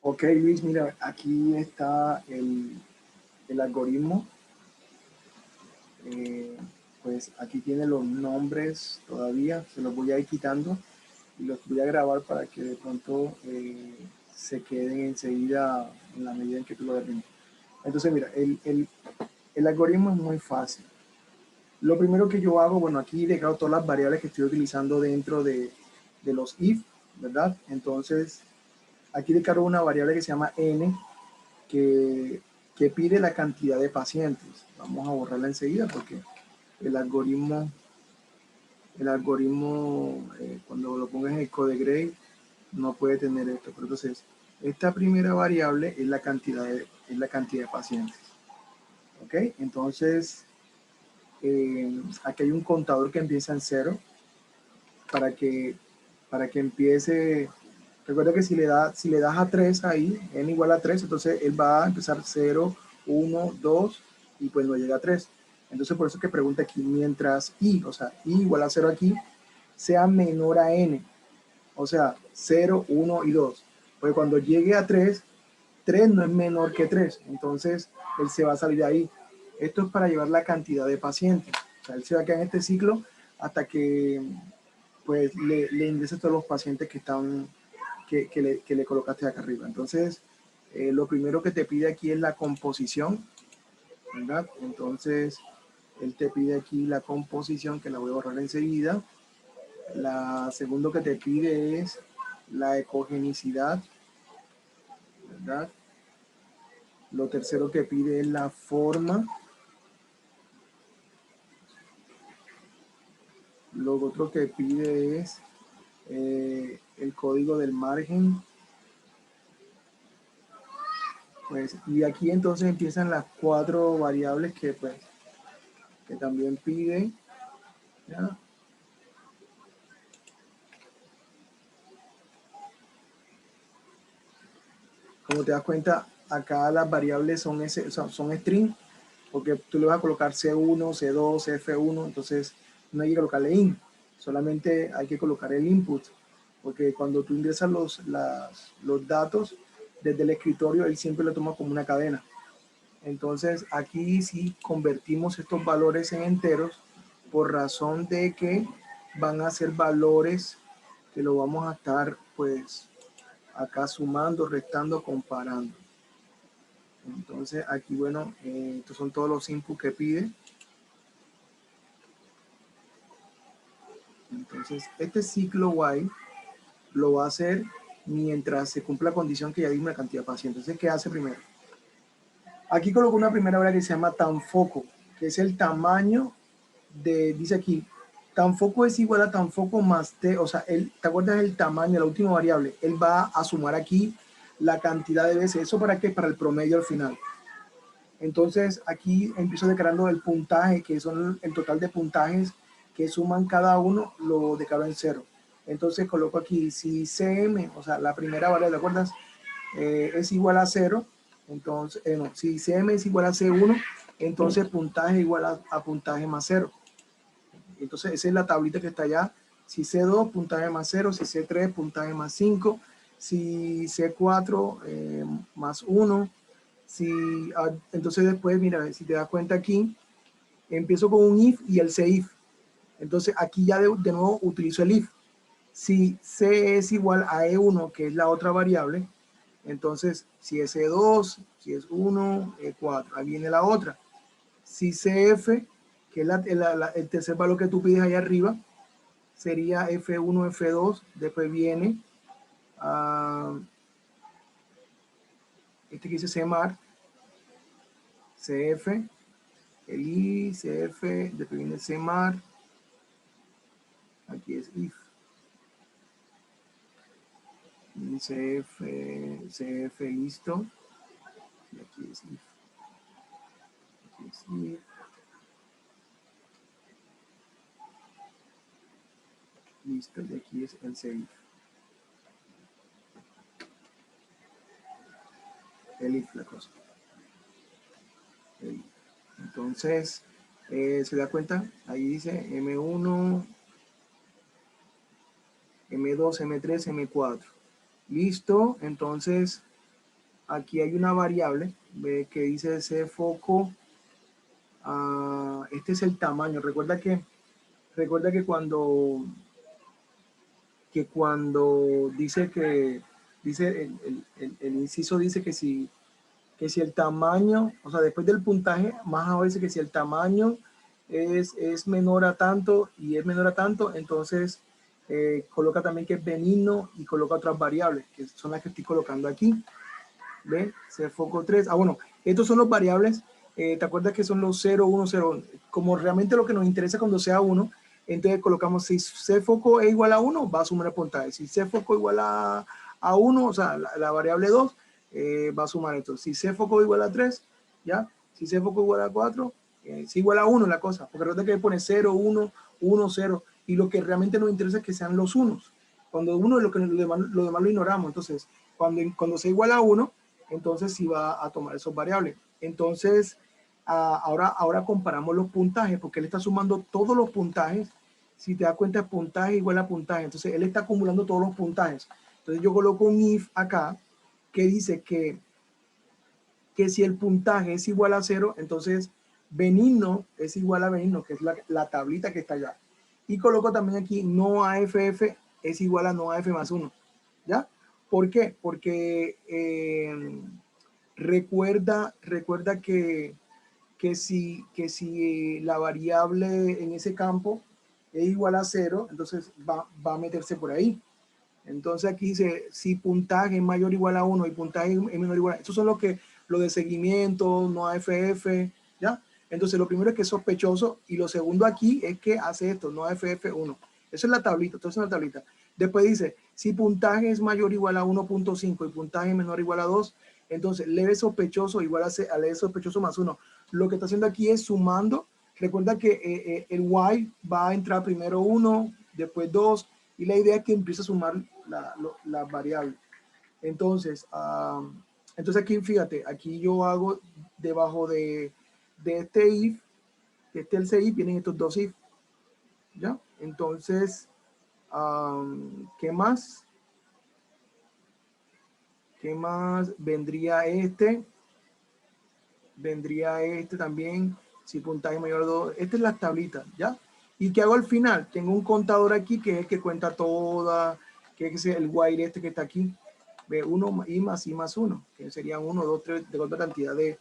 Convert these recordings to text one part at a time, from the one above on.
Ok, Luis, mira, aquí está el algoritmo. Eh, pues aquí tiene los nombres todavía, se los voy a ir quitando y los voy a grabar para que de pronto se queden enseguida en la medida en que tú lo termines. Entonces, mira, el algoritmo es muy fácil. Lo primero que yo hago, bueno, aquí declaro todas las variables que estoy utilizando dentro de los if, ¿verdad? Entonces, aquí declaro una variable que se llama n, que, que pide la cantidad de pacientes. Vamos a borrarla enseguida porque el algoritmo, cuando lo pongas en el code gray, no puede tener esto. Pero entonces, esta primera variable es la cantidad de pacientes. ¿Ok? Entonces, aquí hay un contador que empieza en 0 para que, empiece. Recuerda que si le das a 3 ahí, n igual a 3, entonces él va a empezar 0, 1, 2 y pues no llega a 3. Entonces por eso que pregunta aquí, mientras i, o sea, i igual a 0 aquí, sea menor a n, o sea, 0, 1 y 2. Pues cuando llegue a 3, 3 no es menor que 3, entonces él se va a salir de ahí. Esto es para llevar la cantidad de pacientes. O sea, él se va a quedar en este ciclo hasta que pues le ingreses todos los pacientes que están que le colocaste acá arriba. Entonces, lo primero que te pide aquí es la composición, ¿verdad? Entonces, él te pide aquí la composición, que la voy a borrar enseguida. La segundo que te pide es la ecogenicidad, ¿verdad? Lo tercero que pide es la forma. Lo otro que pide es el código del margen. Pues, y aquí entonces empiezan las 4 variables que pues que también pide, ¿ya? Como te das cuenta, acá las variables son string, porque tú le vas a colocar C1, C2, F1, entonces no hay que colocarle int, solamente hay que colocar el input, porque cuando tú ingresas los datos desde el escritorio, él siempre lo toma como una cadena. Entonces aquí sí convertimos estos valores en enteros por razón de que van a ser valores que lo vamos a estar pues acá sumando, restando, comparando. Entonces aquí, bueno, estos son todos los inputs que pide. Entonces este ciclo while lo va a hacer mientras se cumpla la condición que ya dimos la cantidad de pacientes. Entonces, ¿qué hace primero? Aquí coloco una primera variable que se llama tanfoco, que es el tamaño dice aquí, tanfoco es igual a tanfoco más t, o sea, ¿te acuerdas el tamaño, la última variable? Él va a sumar aquí la cantidad de veces. ¿Eso para qué? Para el promedio al final. Entonces aquí empiezo declarando el puntaje, que son el total de puntajes que suman cada uno, lo declaro en 0. Entonces coloco aquí, si CM, o sea, la primera variable, ¿te acuerdas? Es igual a 0, entonces, no, si CM es igual a C1, entonces puntaje igual a puntaje más 0. Entonces esa es la tablita que está allá. Si C2, puntaje más 0, si C3, puntaje más 5, si C4, más 1. Entonces después, mira, si te das cuenta aquí, empiezo con un if y el if. Entonces aquí ya de nuevo utilizo el if. Si C es igual a E1, que es la otra variable, entonces si es E2, si es 1, E4, ahí viene la otra. Si CF, que es el tercer valor que tú pides ahí arriba, sería F1, F2, después viene este que dice CMAR, CF, el I, CF, después viene CMAR, aquí es IF, CF, CF listo, y aquí es IF, aquí es IF, listo, y aquí es el CIF, el IF la cosa. El IF. Entonces, ¿se da cuenta? Ahí dice M1, M2, M3, M4. Listo, entonces aquí hay una variable que dice cfoco. Este es el tamaño. Recuerda que cuando dice el inciso dice que si el tamaño, o sea, después del puntaje, más abajo dice que si el tamaño es menor a tanto y es menor a tanto, entonces coloca también que es benigno y coloca otras variables, que son las que estoy colocando aquí. ¿Ve? Cfoco 3. Ah, bueno, estos son los variables. ¿Te acuerdas que son los 0, 1, 0? Como realmente lo que nos interesa cuando sea 1, entonces colocamos si cfoco es igual a 1, va a sumar el puntaje. Si cfoco igual a 1, o sea, la variable 2, va a sumar esto. Si cfoco igual a 3, ¿ya? Si cfoco igual a 4, es igual a 1 la cosa. Porque recuerda que pone 0, 1, 1, 0. Y lo que realmente nos interesa es que sean los unos. Cuando 1 es lo demás lo ignoramos. Entonces, cuando sea igual a 1, entonces sí va a tomar esos variables. Entonces, ahora comparamos los puntajes, porque él está sumando todos los puntajes. Si te das cuenta, puntaje igual a puntaje. Entonces, él está acumulando todos los puntajes. Entonces, yo coloco un if acá que dice que si el puntaje es igual a 0, entonces benigno es igual a benigno, que es la tablita que está allá. Y coloco también aquí no AFF es igual a no AF más 1. ¿Ya? ¿Por qué? Porque recuerda que si la variable en ese campo es igual a 0, entonces va a meterse por ahí. Entonces aquí dice, si puntaje es mayor o igual a 1 y puntaje es menor o igual a... Estos son lo de seguimiento, no AFF, ¿ya? Entonces lo primero es que es sospechoso y lo segundo aquí es que hace esto, no AFF1. Eso es la tablita, entonces es la tablita. Después dice, si puntaje es mayor o igual a 1.5 y puntaje menor o igual a 2, entonces leve sospechoso igual a leve sospechoso más 1. Lo que está haciendo aquí es sumando. Recuerda que el while va a entrar primero 1, después 2, y la idea es que empiece a sumar la variable. Entonces, aquí fíjate, aquí yo hago debajo de este if, que este es el if, vienen estos dos if, ¿ya? Entonces, ¿qué más? ¿Qué más? Vendría este también, si puntaje mayor a 2, esta es la tablita, ¿ya? ¿Y qué hago al final? Tengo un contador aquí que es el que cuenta toda, que es el while este que está aquí, ve 1 y más 1, que serían 1, 2, 3, de otra cantidad de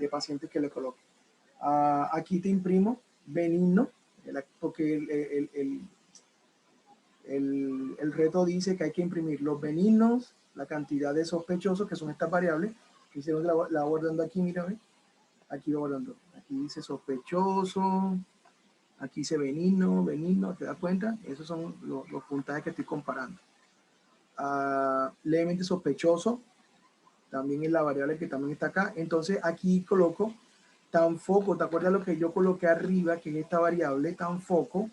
pacientes que le coloque. Aquí te imprimo benigno, porque el reto dice que hay que imprimir los benignos, la cantidad de sospechosos, que son estas variables, que hicieron la guardando aquí, mira, ¿ve? Aquí va guardando. Aquí dice sospechoso, aquí dice benigno, ¿te das cuenta? Esos son los puntajes que estoy comparando. Levemente sospechoso, también es la variable que también está acá. Entonces aquí coloco tan foco, ¿te acuerdas lo que yo coloqué arriba, que es esta variable, tan foco,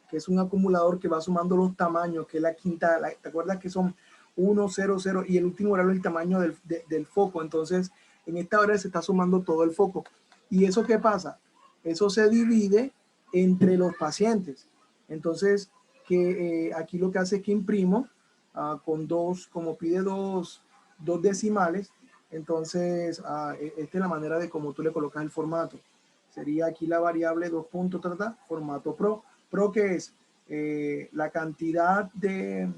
que es un acumulador que va sumando los tamaños, que es la quinta, ¿te acuerdas que son 1, 0, 0, y el último variable es el tamaño del foco? Entonces, en esta variable se está sumando todo el foco. ¿Y eso qué pasa? Eso se divide entre los pacientes. Entonces, aquí lo que hace es que imprimo con dos, como pide dos decimales, entonces esta es la manera de cómo tú le colocas el formato. Sería aquí la variable 2 puntos, formato pro. Pro que es la cantidad de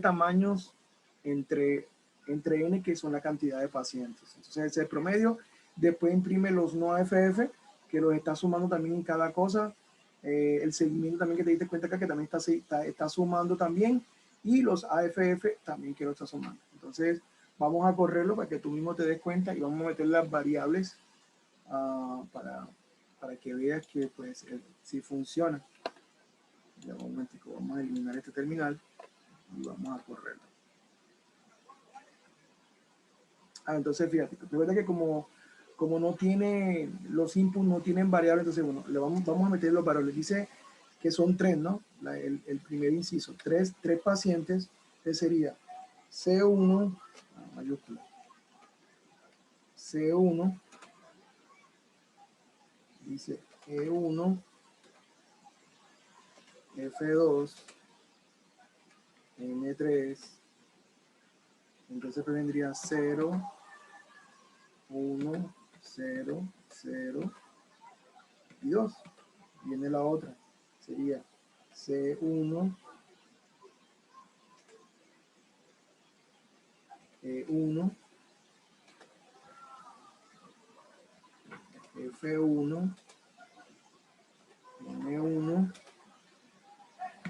tamaños entre n, que son la cantidad de pacientes. Entonces ese es el promedio. Después imprime los no AFF, que los está sumando también en cada cosa. El seguimiento también, que te diste cuenta acá, que también está sumando también. Y los AFF también, que lo está sumando. Entonces vamos a correrlo para que tú mismo te des cuenta y vamos a meter las variables para que veas que pues si funciona. Ya, un momentico, vamos a eliminar este terminal y vamos a correrlo. Entonces fíjate, recuerda que como no tiene los inputs, no tienen variables, entonces bueno, vamos a meter los variables. Dice que son 3, ¿no? El primer inciso, tres pacientes, que sería C1, mayúscula, C1, dice E1, F2, N3, Entonces pues vendría 0, 1, 0, 0 y 2. Viene la otra, sería C1, E1, F1, M1,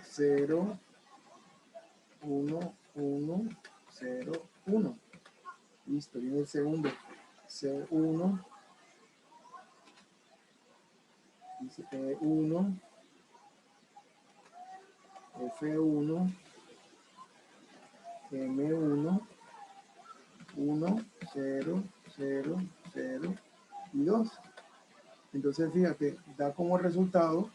0, 1, 1, 0, 1. Listo, viene el segundo. C1, dice E1, F1, M1, 1, 0, 0, 0 y 2. Entonces, fíjate, da como resultado,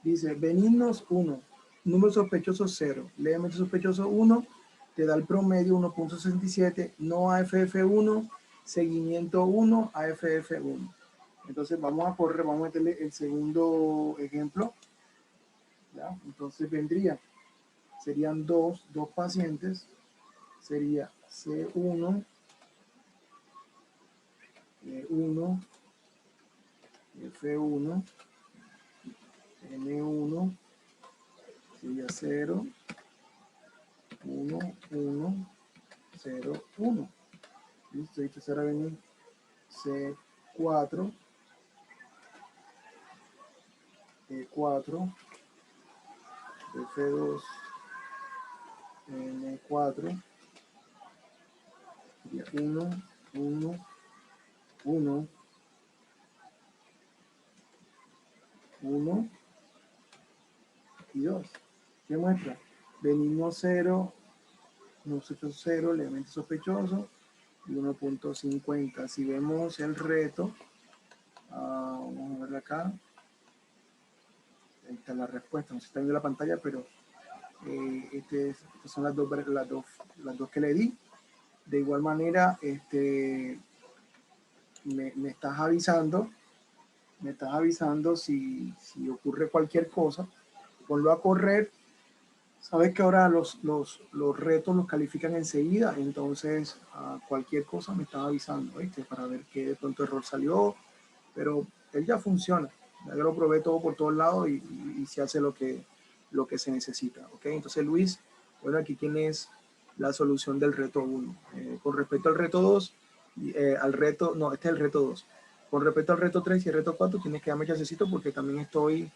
dice benignos 1, número sospechoso 0, levemente sospechoso 1, te da el promedio 1.67, no AFF1, seguimiento 1, AFF1. Entonces vamos a correr, vamos a meterle el segundo ejemplo. ¿Ya? Entonces serían dos pacientes, sería C1, E1, F1, M1, sería 0, 1, 1, 0, 1. Listo, esto será venir C4, E4, F2, M4, sería 1, 1, 1, 1 y 2. ¿Qué muestra? Benigno 0, no sospechoso 0, levemente sospechoso y 1.50. Si vemos el reto, vamos a verlo acá. Ahí está la respuesta, no se está viendo la pantalla, pero estas son las dos que le di. De igual manera, me estás avisando si ocurre cualquier cosa, ponlo a correr. Sabes que ahora los retos los califican enseguida, entonces cualquier cosa me estás avisando, ¿viste? Para ver qué de pronto error salió, pero él ya funciona. Ya lo probé todo por todos lados y se hace lo que se necesita, ¿ok? Entonces, Luis, bueno, aquí tienes la solución del reto 1. Con respecto al reto 2, este es el reto 2. Con respecto al reto 3 y el reto 4, tienes que darme chancecito porque también estoy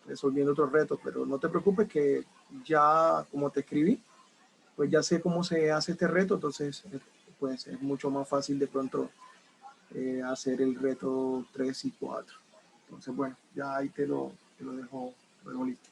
resolviendo otros retos, pero no te preocupes que ya como te escribí, pues ya sé cómo se hace este reto, entonces pues es mucho más fácil de pronto hacer el reto 3 y 4. Entonces bueno, ya ahí te lo dejo listo.